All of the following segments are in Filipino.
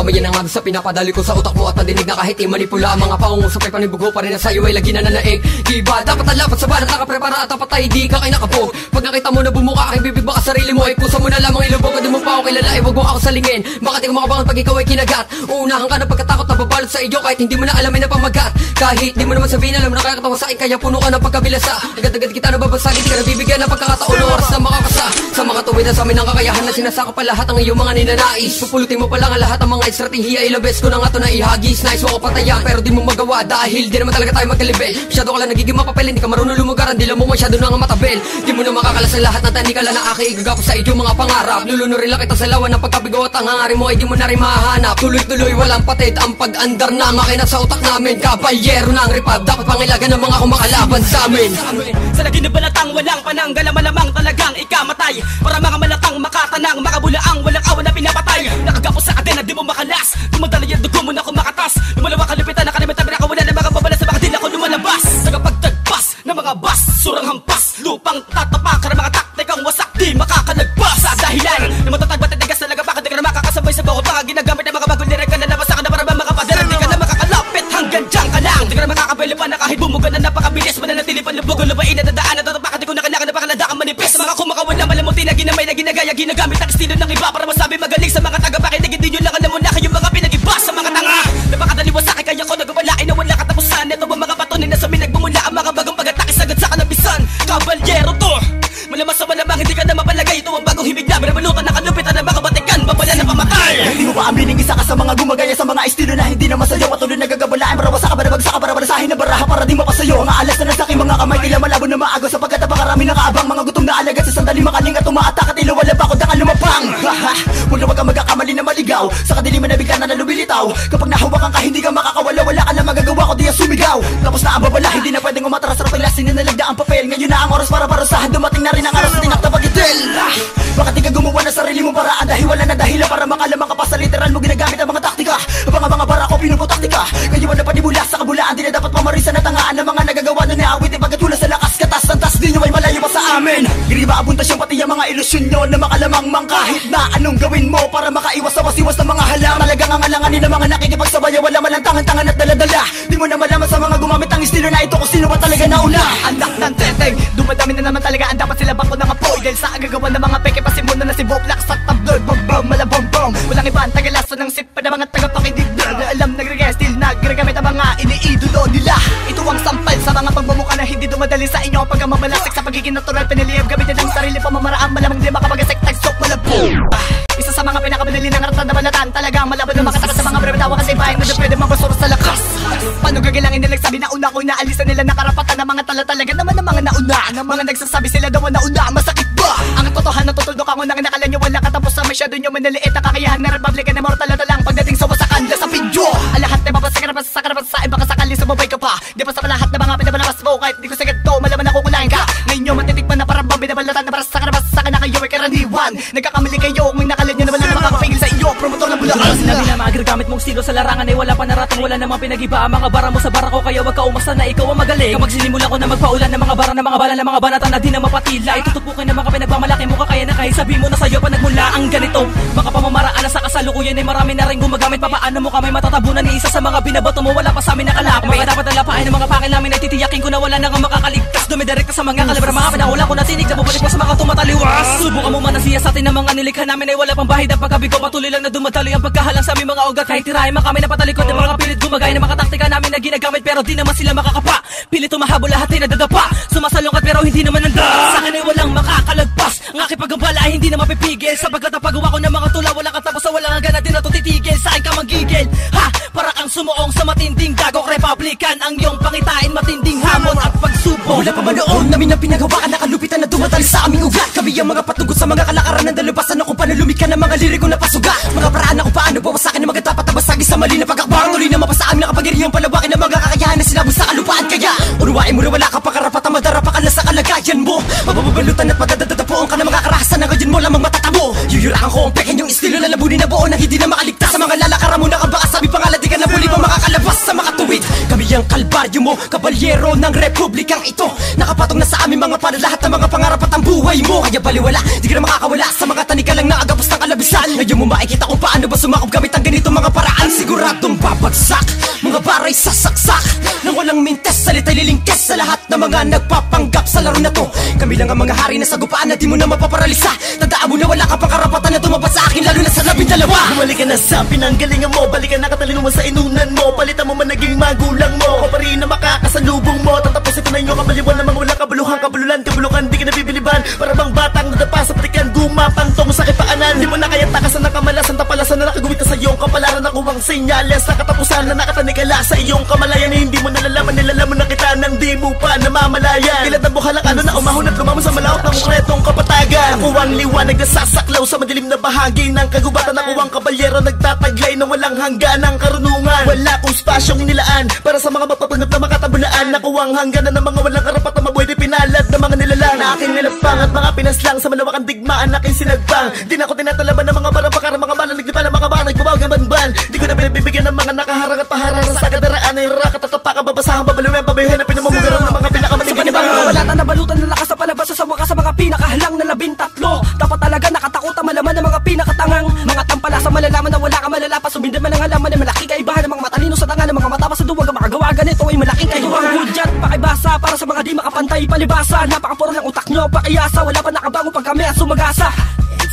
Damayan ang agos sa pinapadali ko sa utak mo at nadinig na kahit i-manipula ang mga pangungusap ay panibugho pa rin na sa'yo ay lagi na nanaig. Diba? Dapat ang lapat sa balat nakaprepara at tapat ay di ka kinakabog. Pag nakita mo na bumuka aking bibig baka sarili mo ay pusa mo na lamang ilubog. At di mo pa ako kilala ay wag mo ako salingin. Baka di ko makabangon pag ikaw ay kinagat. Uunahan ka na pagkatakot na babalot sa iyo kahit hindi mo na alam ay napamagat. Kahit di mo naman sabihin alam na kaya katawa sa akin kaya puno ka ng pagkabilasa. Agad-agad kita nababasagin di ka nabibigyan ng pagkakataon o oras na makakasa. Sa mga tuwid na sa amin ang kakayahan na sinasaka pa lahat ang iyong mga ninanais. Pupulutin mo pa lang ang lahat ng mga estratehiya. Ilang beses ko na nga to na ihagis. Nais mo ako patayan pero di mo magawa dahil di naman talaga tayo magkalibel. Masyado ka lang nagiging mapapel. Hindi ka marunong lumugaran. Di lang mo masyado na nga matabel. Di mo na makakalas ang lahat ng tanikala na aking igagapos sa iyong mga pangarap. Lulunurin lang kita sa lawan ng pagkabigaw at ang hangarin mo ay di mo na rin mahanap. Tuloy-tuloy walang patid ang pag-andar na makina sa utak namin. Kabalyero ng ripab dapat pangilagan ng mga kumakalaban sa amin. Sa lagi na balatang walang pananggal malamang talagang ikamatay. Para mga malatang makatanang makabulaang walang awan na pinapatay. Nakagapos sa kadena di mo makalas. Dumadali ang dugo mo na kumakatas. Lumalawak kalipitan na kalimutan pinakawala na mga babala sa mga dila ko lumalabas. Nagapagtagpas na mga bas surang hampas. Lupang tatapak ka ng mga taktikang wasak di makakalagpas. Sa dahilan na matatagbat at tigas talaga bakit di ka na makakasabay sa bawat mga ginagamit ng mga bagong lirik ka na nabasa ka na para ba makapadala. Di ka na makakalapit hanggang dyan ka lang. Di ka na makakabili pa na kahit bumuga na napakabilis. Mananatili pa lubog o lupain na dadaan na tatapakan. Di ko na kailangan na pakaladakan manipis. Sa mga kumakawala malamuti na ginamay na ginagaya. Ginagamit ang estilo ng iba para masabi magaling sa mga tagapakinig. Hindi nyo lang alam mo na kayong mga pinag-iba sa mga tanga. Napakadaliwa sa akin kaya ko nagwawalain na wala katapusan. Ito ang mga patunin na sa amin nagmumula ang mga bagong pag-atake sagad sa kanabisan. Kabalyero to malamas sa malamang hindi ka na mapalagay. Ito ang bagong himig na binabalutan na kalupitan ng mga batikan. Babala na pamatay. Hindi mo ba aminin isa ka sa mga gumagaya sa mga estilo na hindi na masayo. Patuloy nagagabalaan para wasa ka ba na bagsak ka para balasahin na baraha para di mapasayo. Mga alas na nasa aking mga kamay tila malabo na maago sapagkat napakarami na kaabang mga gutom na alagad sa sandali makaling at umaatak at ilo wala pa ako dangan lumapang. Mula wag kang magkakamali na maligaw sa kadiliman na bigla na lumilitaw. Kapag nahawakan ka hindi ka makakawala wala ka na magagawa ko di ang sumigaw. Tapos na ang babala hindi na pwedeng umatras sa paglasin na nalagda ang papel. Ngayon na ang oras para parusahan dumating na rin ang araw sa tinakta pagitil. Baka di ka gumawa na sarili mong paraan dahil wala na dahilan para makalamang ka pa sa literal mo ginagamit ang mga taktika. Mga bara ko pinuputaktika. Ngayon na panibula sa kabulaan di na dapat pamarisan at tangaan ng mga nagagawa na niawit ipagkatula sa lakas katas ng tas di nyo ay malayo pa sa amin. Hindi ba abuntas yung pati yung mga ilusyon nyo na makalamang mang kahit na anong gawin mo para makaiwas sa wasiwas ng mga halang. Talagang ang alanganin ng mga nakikipagsabaya wala malang tangan-tangan at daladala. Di mo na malaman sa mga gumamit ang estilo na ito kung sino ba talaga nauna. Anak ng teteng, dumadami na naman talaga ang dapat sila bako ng apoy. Dahil sa agagawa ng mga peke pasimuna na si Boblak sa tabloid. Bom-bom, malabom-bom. Walang ibang tagalaso ng sip pa na mga tagapakinig na alam nagre-guest still nagre-gamit ang mga iniidolo nila. Ito ang sampal sa mga pagmumukha na hindi dumadali sa inyo pag mamalasik sa pagiging natural piniliyab gamit na ng sarili pamamaraan malamang di makapag-asek tagsok malabong. Isa sa mga pinakamadali ng aratan na balatan talagang malabon na makatakas sa mga brevitawa kasi bayan na di pwede mabasura sa lakas. Paano gagilangin nila sabi na una ko inaalisa nila na karapatan ng mga tala-talaga naman ng mga nauna. Ng mga nagsasabi sila daw na una masakit ba? Ang totohanan tutuldok ako nang nakalan nyo wala katapusan masyado nyo manaliit ang kakayahan na republican na mortal na lang pagdating sa wasakan sa video. Ang lahat na mapasakarapan sa sa'yo baka sakali sumabay ka pa. Di pa sa lahat na mga pinabalabas mo kahit di ko sagad to malaman ako kulahin ka. Ngayon nyo matitikman na parang binabalatan na para sa karabas sa akin na kayo ay karaniwan. Nagkakamali kayo kung nakalan nyo na wala na makakapigil sa iyo. Promotor ng bulaan. Sinabi na magagamit mong estilo sa larangan ay wala pa narating wala namang pinag-iba ang mga bara mo sa bara ko kaya wag ka umasa na ikaw ang magaling. Kapag sinimula ko na magpaulan ng mga bara ng mga bala ng mga banatan na di na mapatila itutupukin ng mga pinagmamalaki mo ka kaya na kahit sabi mo na sa'yo pa nagmula ang ganito. Mga pamamaraan na sa kasalukuyan ay marami na rin gumagamit pa paano mo kami matatabunan ni isa sa mga binabato mo wala pa sa amin nakalapit. Mga dapat ang lapain ng mga pakil namin ay titiyakin ko na wala na nga makakaligtas. Dumidirekta sa mga kalibra mga pinahula ko na tinig na bubalik mo sa mga tumataliwas. Subukan mo man na siya sa atin ng mga nilikha namin ay wala pang bahid ang pagkabigo patuloy lang na dumadali ang pagkahalang sa aming mga ugat. Kahit tirahin man kami na patalikod ng mga pilit gumagay ng mga taktika namin na ginagamit pero di naman sila makakapa. Pilit tumahabol lahat ay nadadapa. Sumasalungkat pero hindi naman nanda. Sa akin ay walang makakalagpas. Ang aking pagambala ay hindi na mapipigil. Sapagkat ang pagawa ko ng mga tula wala katapos sa walang hanggan na di na ito titigil. Sa akin ka manggigil. Ha! Para kang sumuong sa matinding dagok Republican. Ang iyong pangitain matinding hamon at pagsubok. Wala pa ba noon namin ang pinagawakan na kalupitan na dumatali sa aming ugat. Kami ang mga patugot sa mga kalakaran ng dalubasan ako paano lumika ng mga liriko na pasugat. Mga paraan ako paano bawasakin ng mga dapat na basagi sa mali na pagkakbang. Tuloy na mapasa amin na kapangyarihang palawakin ng mga kakayahan na sinabog sa kalupaan. Kaya unawain mo na wala ka pa karapatan madarapakan na sa kalagayan mo. Mababalutan at madadadapoon ka na mga karahasan na ngayon mo lamang matatamo. Yuyurakan ko ang pekin yung estilo na labunin na buo na hindi na makaligtas. Sa mga lalakaran mo na kabaka sabi pangalan di ka na muli pa makakalabas sa makatuwid. Kami ang kalbaryo kabalyo mo, kabalyero ng republikang ito. Nakapatong na sa aming mga panad lahat ng mga pangarap at ang buhay mo. Kaya baliwala, di ka na makakawala sa mga tanika lang na agapos ng kalabisan. Ngayon mo makikita kung paano ba sumakop gamit ang ganito mga paraan. Siguradong babagsak, mga baray sasaksak nang walang mintes, salita'y lilingkes sa lahat ng mga nagpapanggap sa laro na to. Kami lang ang mga hari na sagupaan na di mo na mapaparalisa. Tandaan mo na wala ka pang karapatan na tumapat sa akin, lalo na sa 12. Bumalik ka na sa pinanggalingan mo, balikan na katalino mo sa inunan mo. Palitan mo man naging magulang mo, ko pa rin na makakasalubong mo. Tatapusin ko na inyo kabaliwan ng mga walang kabuluhan, kabululan, kabulukan, di ka nabibiliban. Para bang batang nadapa sa patikan, gumapang tong sa kipaanan. Di mo na kaya takasan ng kamalasan, tapalasan na nakagumit sa iyong kapalaran. Nakuwang senyales na katapusan na nakatanikala sa iyong kamalayan. Hindi mo nalalaman, nilalaman na kita nang di mo pa namamalayan. Ilan ang buhalang ano na umahon at lumamon sa malawak ng konkretong kapatagan. Nakuwang liwanag na sasaklaw sa madilim na bahagi ng kagubatan. Nakuwang kabalyero nagtataglay ng walang hanggan ng karunungan. Wala kong spasyong inilaan para sa mga mapapanggap na makatabulaan. Nakuwang hangganan ng mga walang karapat na mabuhay di pinalad ng mga nilalang. Na aking nilapang at mga pinaslang sa malawakang digmaan aking sinagbang. Di na ako tinatalaban ng mga barang pakara, mga balang naglipa ng mga barang nagbabawag ng banban. Di ko na pinabibigyan ng mga nakaharang at paharang sa kadaraan ay rakat at tapakan, babasahan, babaluyan, pabayuhin na pinamamugaran ng mga pinakamaligin. Balatan na balutan na lakas sa palabas sa wakas sa mga pinakahalang na 13. Dapat talaga nakatakutan malaman ng mga pinakatangang mga tampala sa malalaman na wala ka malalapas. Sumindin man ang halaman ay malaki kaibahan ng mga matalino sa tanga ng mga matapas sa duwag. Ang makagawa ganito ay malaking kaibahan. Hudyat, pakibasa para sa mga di makapantay palibasa. Napakapuro ng utak nyo, pakiyasa. Wala pa nakabango pag kami at sumagasa.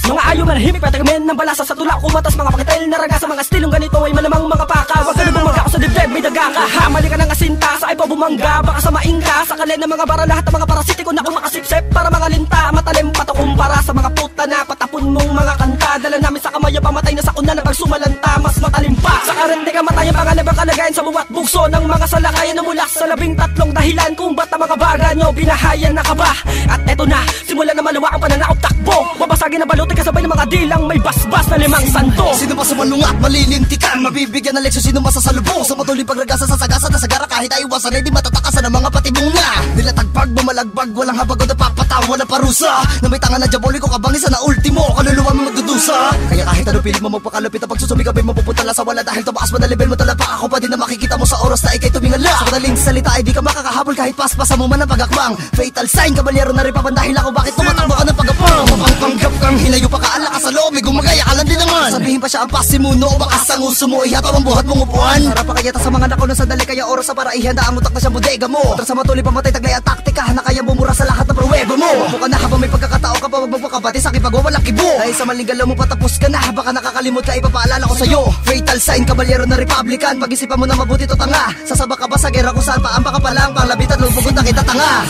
Mga ayaw manahimik, patagamin ng balasa sa tulak. Kumatas mga pakitel na raga sa mga stilong ganito ay malamang mga paka. Huwag ka na bumangga ko sa dibdib, may daga ka. Hamali ka ng asinta, sa iba bumangga. Baka sa maingka, sa kalin ng mga bara. Lahat ng mga parasitiko na umakasipsip para mga linta. Matalim patukumpara sa mga puta na patapon mong mga kanta. Dala namin sa kamay, pamatay na sa kuna na pagsumalanta. Mas matalim pa, sa karente ka matay ang pangalabang kalagayan sa buwat bukso ng mga salakayan na mula sa 13 dahilan kung ba't ang mga baga nyo binahayan na ka ba. At eto na, simula na maluwa ang pananaw takbo. Babasagin na balutin kasabay ng mga dilang may basbas na 5 santo. Sino ba sumalungat, malilintikan, mabibigyan ng leksyon, sino masasalubong sa matuloy pagragasa sa sagasa na sagara. Kahit ay iwasan ay di matatakasan ng mga patibong na nilatagpag, bumalagbag, walang habag o napapataw, walang parusa na may tanga na diaboliko kabangisa na ultimo, kaluluwa mo magdudusa. Kaya kahit ano pilit mo magpakalapit ang pagsusumikabay mo pupuntala sa wala dahil tumaas mo na level mo talapa. Ako pa din na makikita mo sa oras na ikay tumingala. Sa madaling salita ay di ka makakahabol kahit paspasan mo man ang pagakbang. Fatal sign, kabalyero na rin papandahin ako bakit tumatakbo ka ng pagapang. Mapangpanggap kang hilayo pa kaala ka sa loob, may gumagaya ka lang din naman. Sabihin pa siya ang pasimuno, bakas ang uso mo, ihataw ang buhat mong upuan. Harap pa kaya ta sa mga nakunan sandali, kaya oras sa para ihanda ang utak na siya bodega mo. Tara sa matuloy pamatay taglay ang taktika na kaya bumura sa lahat ng pruweba mo. Buka na habang may pagkakatao ka pa, wag magpakabati sa aking pagwawalang kibo. Dahil sa maling galaw mo patapos ka na, baka nakakalimot ka, ipapaalala ko sa'yo. Fatal sign, kabalyero na Republican, pag-isipan mo na mabuti to tanga. Sasaba ka ba sa gera kung saan paamba ka pa lang, panglabitan lupugod na kita tanga.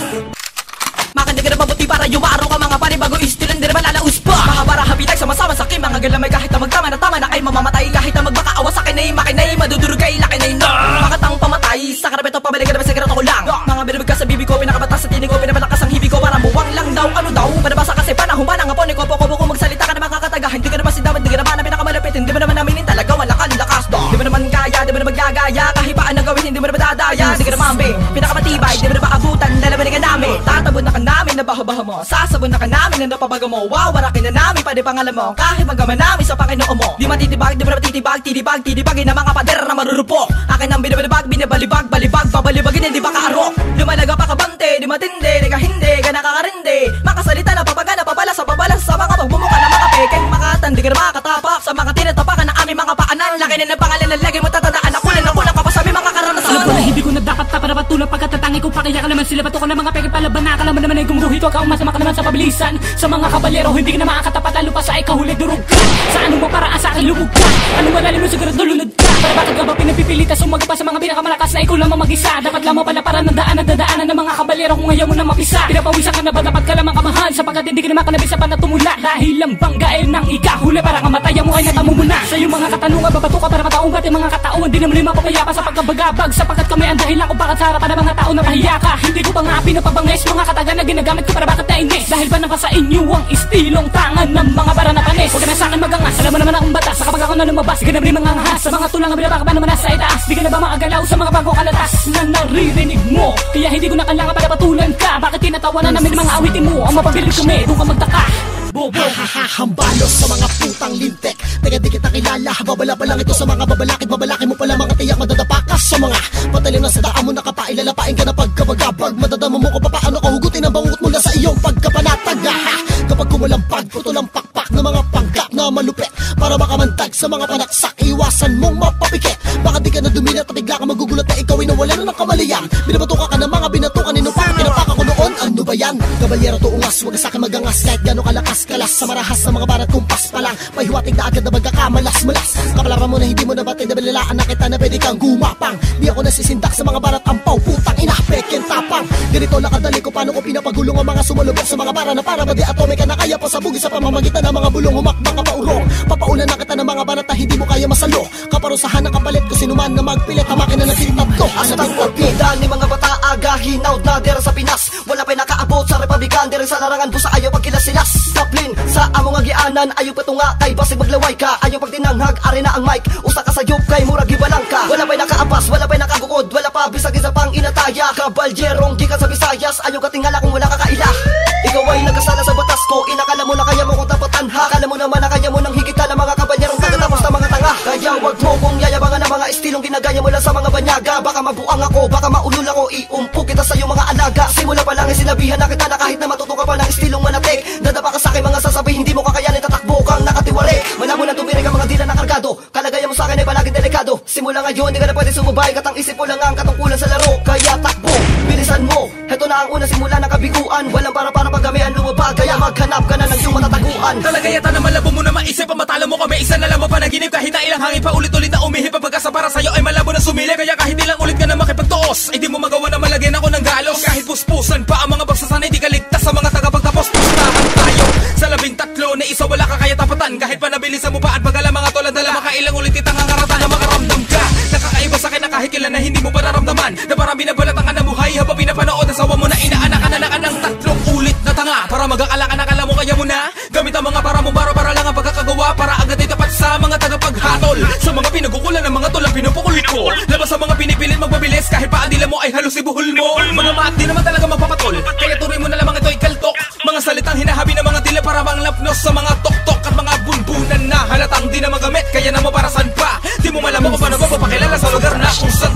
Makanda ka na mabuti para yumaro ka mga panibago istil, hindi naman lalaus pa. Mga para habitag sama-sama sa akin, mga galamay kahit na magtama na tama na ay mamamatay. Kahit na magbakaawa sa akin ay makinay, madudurog kay laki na yun. Makatang pamatay, sa karapet o pabalik ka naman sa kirato ko lang. Mga binibig ka sa bibi ko, pinakabatas sa tinig ko, pinapalakas ang hibi ko. Para buwang lang daw, ano daw, panabasa kasi panahon ba ng apon. Ikopo-kopo kung magsalita ka na makakataga. Hindi ka naman sindaman, hindi ka naman na pinakamalapit. Hindi mo naman naminin talaga, wala kang lakas do. Hindi mo naman kaya, hindi mo naman gagaya. Kahit paan ang gawin, hindi mo naman dadaya. Hindi ka naman be, pinakamatibay, hindi mo naman abutan. Lalabanin ka namin, tatabon na ka namin na baho-baho mo. Sasabon na ka namin na napabago mo. Wawarakin na namin, pwede pangalan mo. Kahit magaman namin sa Panginoon mo. Di matitibag, di mo naman titibag, titibagin ng mga pader na marurupok. Akin ang binabalibag, binabalibag, balibag, babalibagin, hindi ba kaarok? Lumalaga pa kabante, di matindi, di ka hindi, ka nakakarindi. Makasalita na papagana, pabalas sa mga pagbumuka na mga pekeng makatan. Di ka na makatapak sa mga tinatapakan ng aming mga paanan. Laki na ng pangalan na lagi mo tatandaan. Nakulang ka pa sa aming mga karanasan. Alam ko na hindi ko na dapat taparapat tulad pagkatatangi ko pa. Kaya ka naman sila bato ko na mga peke palaban na akalaman naman ay gumuguhit. Huwag ka umasama ka naman sa pabilisan. Sa mga kabalyero hindi ka na makakatapat. Lalo pa sa ikaw huli durog ka. Sa anong maparaan sa akin lumog ka. Anong malalim mo siguro dulunod ka. Para bakit ka ba pinapipilita sumaga pa sa mga pinakamalakas na ikaw lamang mag-isa. Dapat lamang pala para nadaanan ng mga kabalyero kung ayaw mo na mapisa. Pinapawisan ka na ba dapat ka lamang kamahan. Sapagkat hindi ka naman kanabisa pa na tumula. Dahil lang banggain ng ikahuli para kamatayan mo ay natamo mo na. Sa iyong mga katanungan babato ka para mataong ba't yung mga katauhan. Di naman yung mapapayapa sa pagkabagabag. Sapagkat kami ang dahilan kung bakit sa harapan ng mga tao na pahiya ka. Hindi ko pa nga pinapabangis mga kataga na ginagamit ko para bakit nainis. Dahil ba naman sa inyo ang istilong tangan ng mga bara na panis. Huwag ka na sa akin magangas, alam mo naman akong batas. Sa kapag ako na lumabas, di ka na rin mga ahas. Sa mga tulang ang binabaka pa naman nasa itaas. Di ka na ba makagalaw sa mga bagong kalatas na naririnig mo. Kaya hindi ko na kailangan para patulan ka. Bakit tinatawanan namin mga awitin mo? Ang mapabilib kami, doon ka magtaka. Bobo, Hambalos sa mga putang lintek. Teka di kita kilala, babala pa lang ito sa mga babalakid. Babalaki mo pala mga tiyak madadapakas. sa mga patalim na sa daan mo nakapailalapain ka na pagkabagabag. Madadama mo kung paano kahugutin ang bangungot mula sa iyong pagkapanatag. Kapag kumalampag, putol ang pakpak ng mga panggap na malupit para makamantag sa mga panaksak. Iwasan mong mapapikit, baka di ka na duminat at bigla ka magugulat na ikaw ay nawala na ng kamalian. Binabatuka ka ng mga binatukan, inupakan kinapaka ko noon. Ano ba yan? Kabalyero to ungas, wag sa akin magangas. Kahit gano'ng kalakas kalas sa marahas ng mga barat kumpas pa lang. Pahiwatig na agad na magkakamalas-malas. Kapalaran mo na hindi mo nabatid na balilaan na kita na pwede kang gumapang. Di ako nasisindak sa mga barat ampaw, putang ina, peken tapang. Ganito nakadali ko paano ko pinapagulong ang mga sumalubok sa mga bara na para ba di atome ka na kaya pasabugin sa pamamagitan ng mga bulong. Humakbang ka paurong, papaulan na kita ng mga barat na hindi mo kaya masalo. Kaparusahan ang kapalit ko sinuman na magpilit, hamakin na natin tatlo. Astang pagpida ni mga bata aga, hinaw na dera sa Pinas. Wala pa'y nakaabot sa Republikan, dere sa larangan busa ayaw pagkilasilas. Taplin sa among agianan, ayaw patunga kay basig maglaway ka. Ayaw pagtinanghag, ari na ang mic, usa ka sa yup kay murag ibalang ka. Wala pa'y nakaapas, wala pa'y nakabukod, wala pa bisag isa pang inataya. Kabalyerong di ka sa Visayas, ayaw katingala kung wala ka kaila. Ikaw ay nagkasala sa batas ko, inakala mo na kaya mo kung tapatan ha. Kala mo naman na kaya mo nang higit ka ng mga kabalyerong pagkatapos ng mga tanga. Kaya wag mo kung yayabangan ng mga estilong ginagaya mo lang sa mga banyaga. Baka mabuang ako, baka maulol ako, iumpo kita sa iyong mga alaga. Simula pa lang ay sinabihan na kita na kahit na matuto ka pa ng estilong manatik. Dadapa ka sa akin mga sasabi, hindi mo kakayanin, tatakbo kang nakatiwari. Wala mo nang tumirik ang mga dila na kargado, kalagayan mo sa akin ay palaging delikado. Simula ngayon, di ka na pwede sumubay, katang isip mo lang ang katungkulan sa laro. Kaya takbo, bilisan mo, heto na ang una simula ng kabiguan. Walang para pagamihan lumabag, kaya maghanap ka na ng iyong matataguan. Talaga yata na malabo mo na maisip, ang matalo mo kami, isa na lang mapanaginip. Kahit na ilang hangin pa ulit-ulit na umihip, ang pagkasa para sa'yo ay malabo na sumili. Kaya kahit ilang ulit ka na makipagtuos, ay di mo magawa na malagyan ako ng galos. Kahit puspusan pa ang mga bagsasanay, di ka ligtas sa mga tagapagtapos. Pustahan tayo sa 13 na isa, wala ka kaya tapatan. Kahit pa nabilisan mo pa at bagala mga tolan dala, makailang ulit itang ang karatan na makaramdam ka. Nakakaiba sa akin na kahit kailan na hindi mo pa naramdaman na marami na balatan ka na buhay habang pinapanood ang sawa mo na inaanak ka na ng 3 ulit na tanga. Para magakala ka na kala mo kaya mo na gamit ang mga para mo para lang ang pagkakagawa para agad ay tapat sa mga tagapaghatol. Sa mga pinagukulan ng mga tulang pinupukul ko, labas sa mga pinipilit magbabilis kahit pa andila mo ay halos ibuhol mo. Mga maat di naman talaga magpapatol, kaya tuloy mo na lamang ito'y kaltok. Mga salitang hinahabi ng mga dila para bang lapnos sa mga tuktok at mga bunbunan na halatang di na magamit. Kaya naman para saan pa, di mo malaman kung paano ba papakilala sa lugar na kung saan